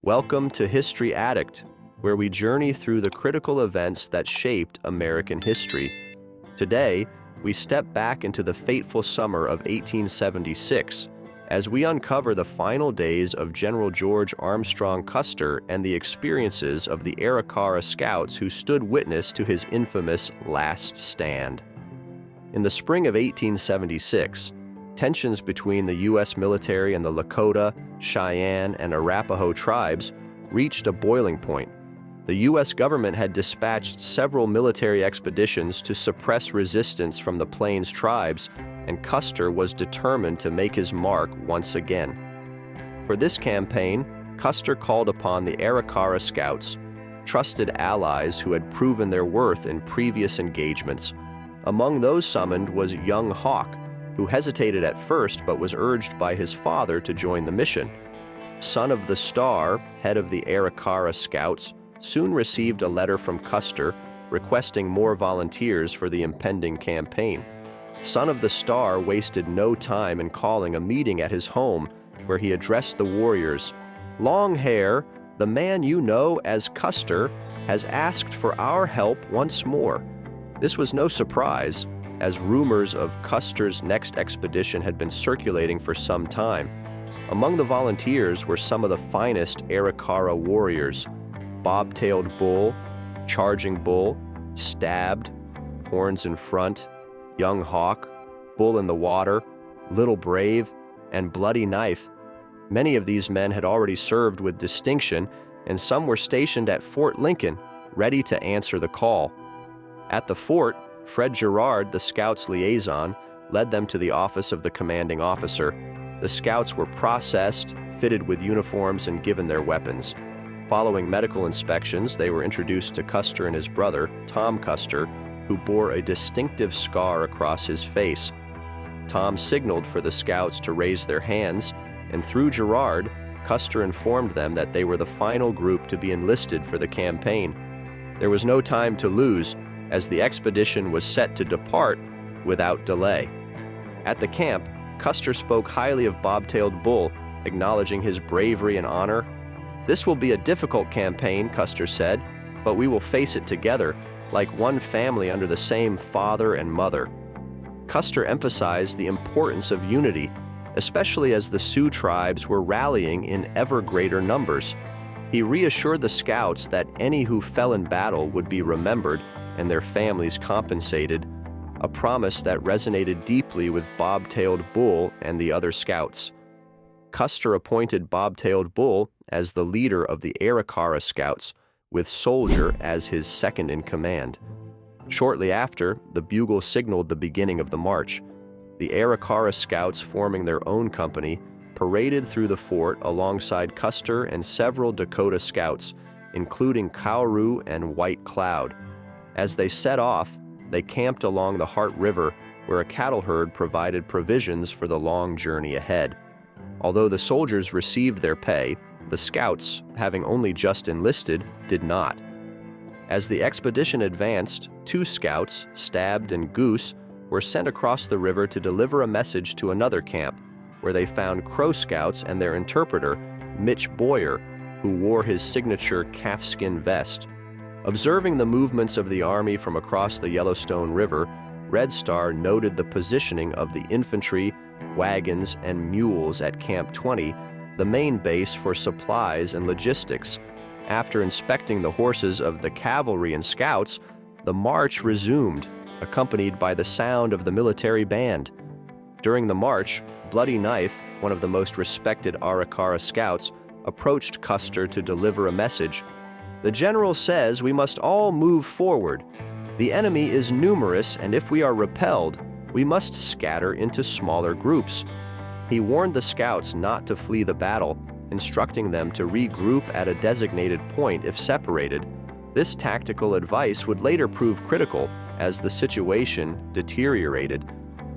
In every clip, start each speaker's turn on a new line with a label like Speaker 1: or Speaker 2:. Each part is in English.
Speaker 1: Welcome to History Addict, where we journey through the critical events that shaped American history. Today, we step back into the fateful summer of 1876 as we uncover the final days of General George Armstrong Custer and the experiences of the Arikara Scouts who stood witness to his infamous last stand. In the spring of 1876, tensions between the U.S. military and the Lakota, Cheyenne, and Arapaho tribes reached a boiling point. The U.S. government had dispatched several military expeditions to suppress resistance from the Plains tribes, and Custer was determined to make his mark once again. For this campaign, Custer called upon the Arikara Scouts, trusted allies who had proven their worth in previous engagements. Among those summoned was young Hawk, who hesitated at first but was urged by his father to join the mission. Son of the Star, head of the Arikara Scouts, soon received a letter from Custer requesting more volunteers for the impending campaign. Son of the Star wasted no time in calling a meeting at his home where he addressed the warriors. "Longhair, the man you know as Custer, has asked for our help once more." This was no surprise, as rumors of Custer's next expedition had been circulating for some time. Among the volunteers were some of the finest Arikara warriors: Bob-tailed Bull, Charging Bull, Stabbed, Horns in Front, Young Hawk, Bull in the Water, Little Brave, and Bloody Knife. Many of these men had already served with distinction, and some were stationed at Fort Lincoln, ready to answer the call. At the fort, Fred Girard, the Scouts' liaison, led them to the office of the commanding officer. The Scouts were processed, fitted with uniforms, and given their weapons. Following medical inspections, they were introduced to Custer and his brother, Tom Custer, who bore a distinctive scar across his face. Tom signaled for the Scouts to raise their hands, and through Girard, Custer informed them that they were the final group to be enlisted for the campaign. There was no time to lose, as the expedition was set to depart without delay. At the camp, Custer spoke highly of Bob-tailed Bull, acknowledging his bravery and honor. "This will be a difficult campaign," Custer said, "but we will face it together, like one family under the same father and mother." Custer emphasized the importance of unity, especially as the Sioux tribes were rallying in ever greater numbers. He reassured the Scouts that any who fell in battle would be remembered and their families compensated, a promise that resonated deeply with Bob-tailed Bull and the other Scouts. Custer appointed Bob-tailed Bull as the leader of the Arikara Scouts, with Soldier as his second in command. Shortly after, the bugle signaled the beginning of the march. The Arikara Scouts, forming their own company, paraded through the fort alongside Custer and several Dakota Scouts, including Cowru and White Cloud. As they set off, they camped along the Heart River, where a cattle herd provided provisions for the long journey ahead. Although the soldiers received their pay, the Scouts, having only just enlisted, did not. As the expedition advanced, 2 Scouts, Stabbed and Goose, were sent across the river to deliver a message to another camp, where they found Crow Scouts and their interpreter, Mitch Boyer, who wore his signature calfskin vest. Observing the movements of the army from across the Yellowstone River, Red Star noted the positioning of the infantry, wagons, and mules at Camp 20, the main base for supplies and logistics. After inspecting the horses of the cavalry and scouts, the march resumed, accompanied by the sound of the military band. During the march, Bloody Knife, one of the most respected Arikara Scouts, approached Custer to deliver a message. "The general says we must all move forward. The enemy is numerous, and if we are repelled, we must scatter into smaller groups." He warned the Scouts not to flee the battle, instructing them to regroup at a designated point if separated. This tactical advice would later prove critical as the situation deteriorated.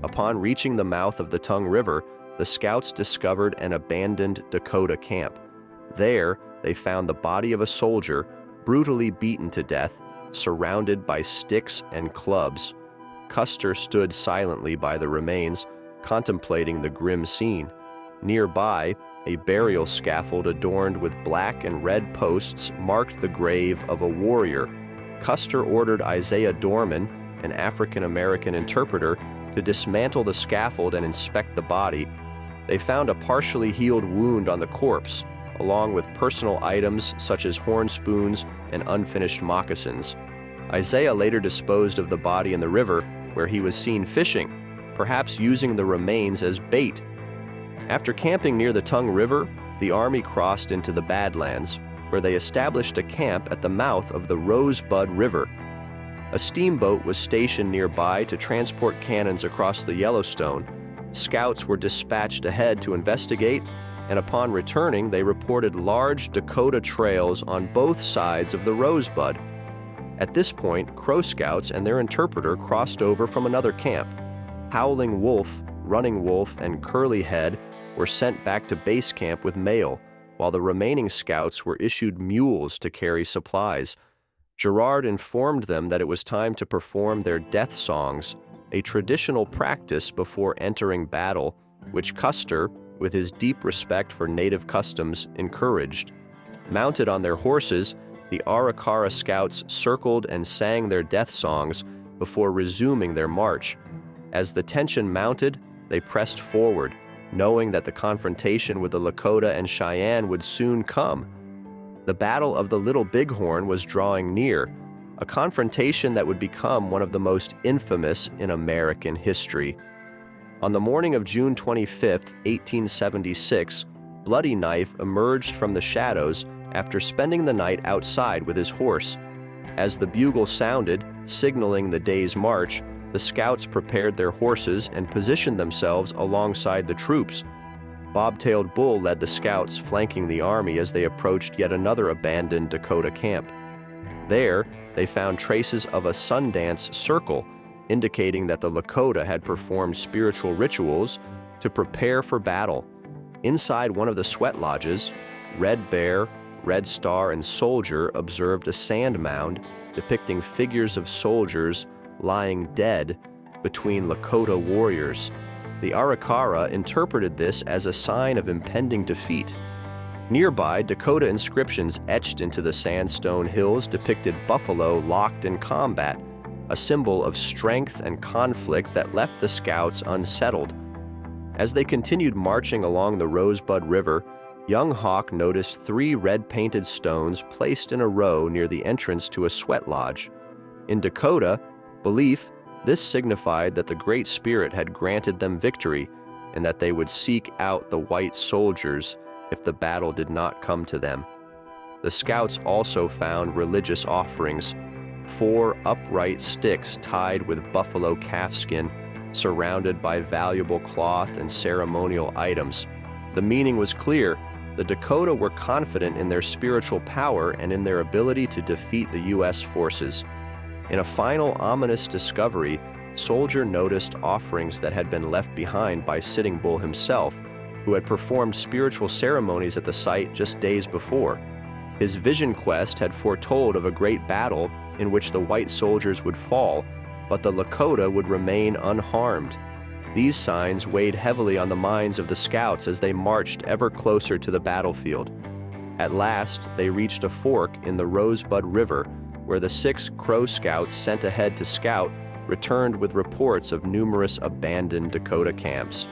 Speaker 1: Upon reaching the mouth of the Tongue River, the Scouts discovered an abandoned Dakota camp. There, they found the body of a soldier, brutally beaten to death, surrounded by sticks and clubs. Custer stood silently by the remains, contemplating the grim scene. Nearby, A burial scaffold adorned with black and red posts marked the grave of a warrior. Custer ordered Isaiah Dorman, an African-American interpreter, to dismantle the scaffold and inspect the body. They found a partially healed wound on the corpse, along with personal items such as horn spoons and unfinished moccasins. Isaiah later disposed of the body in the river, where he was seen fishing, perhaps using the remains as bait. After camping near the Tongue River, the Army crossed into the Badlands, where they established a camp at the mouth of the Rosebud River. A steamboat was stationed nearby to transport cannons across the Yellowstone. Scouts were dispatched ahead to investigate, and upon returning, they reported large Dakota trails on both sides of the Rosebud. At this point, Crow Scouts and their interpreter crossed over from another camp. Howling Wolf, Running Wolf, and Curly Head were sent back to base camp with mail, while the remaining scouts were issued mules to carry supplies. Girard informed them that it was time to perform their death songs, a traditional practice before entering battle, which Custer, with his deep respect for native customs, encouraged. Mounted on their horses, the Arikara Scouts circled and sang their death songs before resuming their march. As the tension mounted, they pressed forward, knowing that the confrontation with the Lakota and Cheyenne would soon come. The Battle of the Little Bighorn was drawing near, a confrontation that would become one of the most infamous in American history. On the morning of June 25, 1876, Bloody Knife emerged from the shadows after spending the night outside with his horse. As the bugle sounded, signaling the day's march, the scouts prepared their horses and positioned themselves alongside the troops. Bobtailed Bull led the scouts, flanking the army as they approached yet another abandoned Dakota camp. There, they found traces of a Sundance circle, indicating that the Lakota had performed spiritual rituals to prepare for battle. Inside one of the sweat lodges, Red Bear, Red Star, and Soldier observed a sand mound depicting figures of soldiers lying dead between Lakota warriors. The Arikara interpreted this as a sign of impending defeat. Nearby, Dakota inscriptions etched into the sandstone hills depicted buffalo locked in combat, a symbol of strength and conflict that left the scouts unsettled. As they continued marching along the Rosebud River, young Hawk noticed 3 red-painted stones placed in a row near the entrance to a sweat lodge. In Dakota belief, this signified that the Great Spirit had granted them victory and that they would seek out the white soldiers if the battle did not come to them. The scouts also found religious offerings, 4 upright sticks tied with buffalo calfskin, surrounded by valuable cloth and ceremonial items. The meaning was clear. The Dakota were confident in their spiritual power and in their ability to defeat the U.S. forces. In a final ominous discovery, Soldier noticed offerings that had been left behind by Sitting Bull himself, who had performed spiritual ceremonies at the site just days before. His vision quest had foretold of a great battle in which the white soldiers would fall, but the Lakota would remain unharmed. These signs weighed heavily on the minds of the scouts as they marched ever closer to the battlefield. At last, they reached a fork in the Rosebud River, where the 6 Crow Scouts sent ahead to scout returned with reports of numerous abandoned Dakota camps.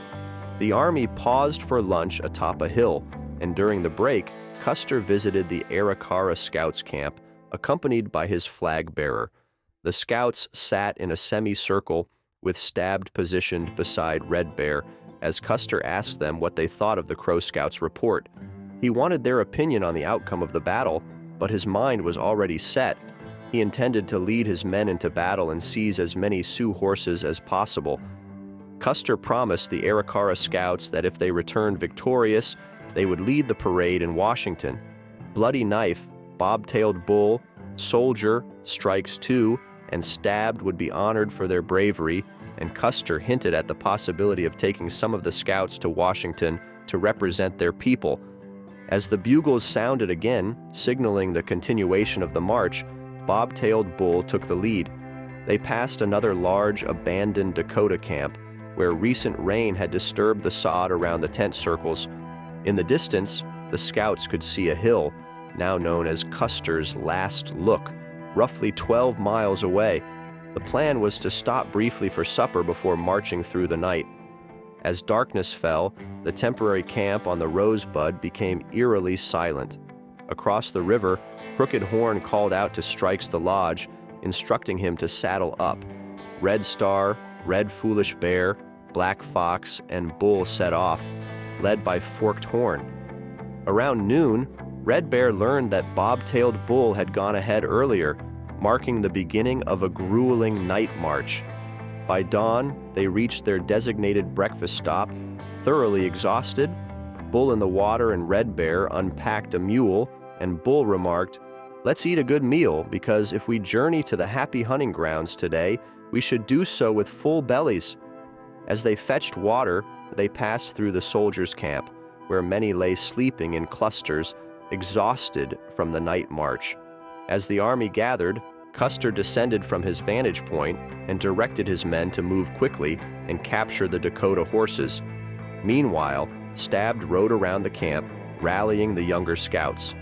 Speaker 1: The Army paused for lunch atop a hill, and during the break, Custer visited the Arikara Scouts camp, accompanied by his flag bearer. The scouts sat in a semicircle with Stabbed positioned beside Red Bear as Custer asked them what they thought of the Crow Scouts' report. He wanted their opinion on the outcome of the battle, but his mind was already set. He intended to lead his men into battle and seize as many Sioux horses as possible. Custer promised the Arikara Scouts that if they returned victorious, they would lead the parade in Washington. Bloody Knife, Bobtailed Bull, Soldier, Strikes 2, and Stabbed would be honored for their bravery, and Custer hinted at the possibility of taking some of the scouts to Washington to represent their people. As the bugles sounded again, signaling the continuation of the march, Bobtailed Bull took the lead. They passed another large, abandoned Dakota camp, where recent rain had disturbed the sod around the tent circles. In the distance, the scouts could see a hill, now known as Custer's Last Look, roughly 12 miles away. The plan was to stop briefly for supper before marching through the night. As darkness fell, the temporary camp on the Rosebud became eerily silent. Across the river, Crooked Horn called out to Strikes the Lodge, instructing him to saddle up. Red Star, Red Foolish Bear, Black Fox, and Bull set off, led by Forked Horn. Around noon, Red Bear learned that Bob-tailed Bull had gone ahead earlier, marking the beginning of a grueling night march. By dawn, they reached their designated breakfast stop, thoroughly exhausted. Bull in the Water and Red Bear unpacked a mule, and Bull remarked, "Let's eat a good meal, because if we journey to the happy hunting grounds today, we should do so with full bellies." As they fetched water, they passed through the soldiers' camp, where many lay sleeping in clusters, exhausted from the night march. As the army gathered, Custer descended from his vantage point and directed his men to move quickly and capture the Dakota horses. Meanwhile, Stabbed rode around the camp, rallying the younger scouts.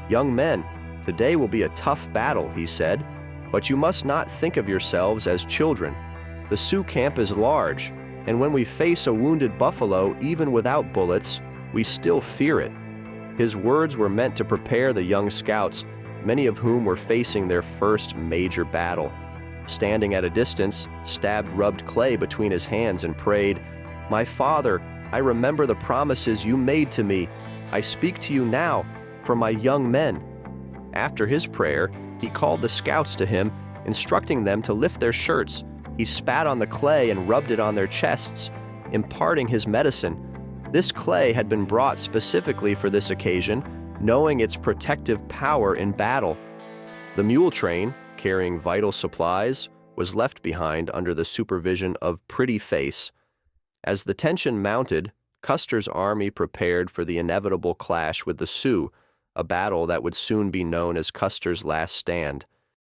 Speaker 1: "Young men, today will be a tough battle," he said, "but you must not think of yourselves as children. The Sioux camp is large, and when we face a wounded buffalo, even without bullets, we still fear it." His words were meant to prepare the young scouts, many of whom were facing their first major battle. Standing at a distance, Stabbed rubbed clay between his hands and prayed, "My father, I remember the promises you made to me. I speak to you now for my young men." After his prayer, he called the scouts to him, instructing them to lift their shirts. He spat on the clay and rubbed it on their chests, imparting his medicine. This clay had been brought specifically for this occasion, knowing its protective power in battle. The mule train, carrying vital supplies, was left behind under the supervision of Pretty Face. As the tension mounted, Custer's army prepared for the inevitable clash with the Sioux, a battle that would soon be known as Custer's Last Stand.